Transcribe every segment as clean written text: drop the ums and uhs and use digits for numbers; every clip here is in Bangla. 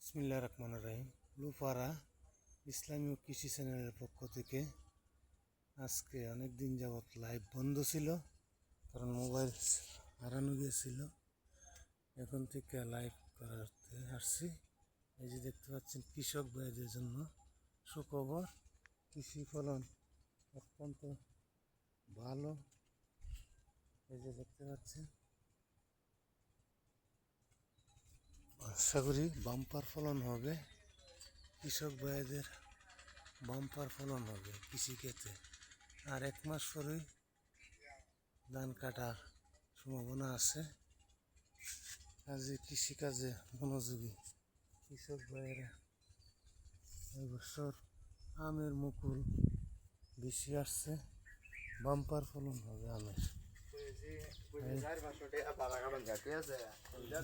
বিসমিল্লাহির রহমানির রহিম। লুফারা ইসলামীয় কৃষি চ্যানেলের পক্ষ থেকে আজকে অনেক দিন যাবৎ লাইভ বন্ধ ছিল, কারণ মোবাইল হারানো গিয়েছিল। এখন থেকে লাইভ করাতে আসছি। এই যে দেখতে পাচ্ছেন, কৃষক ভাইদের জন্য সুখবর। কৃষি ফলন অত্যন্ত ভালো। এই যে দেখতে পাচ্ছেন, আশা করি বাম্পার ফলন হবে। কৃষক ভাইদের বাম্পার ফলন হবে কৃষিক্ষেত্রে। আর 1 মাস পরেই ধান কাটার সম্ভাবনা আছে। কাজে কৃষিকাজে মনোযোগী কৃষক ভাইয়েরা এবছর আমের মুকুল বেশি আসছে, বাম্পার ফলন হবে আমের।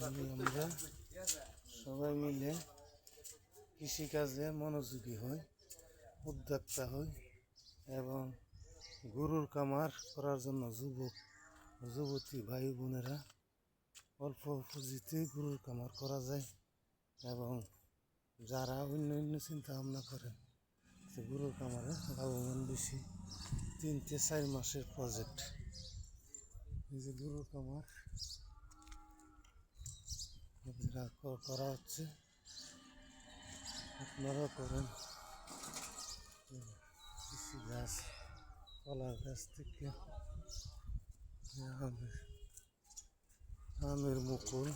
আমরা সবাই মিলে কৃষিকাজে মনোযোগী হই, উদ্যোক্তা হই এবং গরুর খামার করার জন্য যুবতী ভাই বোনেরা অল্প পুঁজিতে গরুর খামার করা যায়। এবং যারা অন্য চিন্তা ভাবনা করেন যে গরুর খামারে লাভবান বেশি, 3-4 মাসের প্রজেক্ট। এই যে গরুর খামার করা হচ্ছে, আপনারা করেন। কৃষি গাছ, কলার গাছ থেকে আমের মুকুল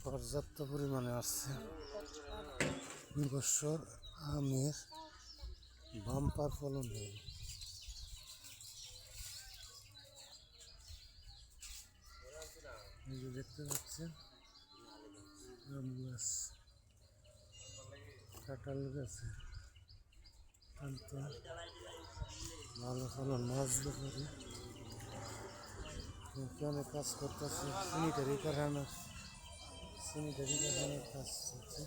পর্যাপ্ত পরিমাণে আসছে। বছর আমের বাম্পার ফলন হবে। এই যে দেখতে পাচ্ছেন, আম গাছ, কাঁঠাল গাছে ভালো ফলন। মাছ ব্যাপারে অনেক কাজ করতেছে, স্যানিটারি কারখানার কাজ চলছে।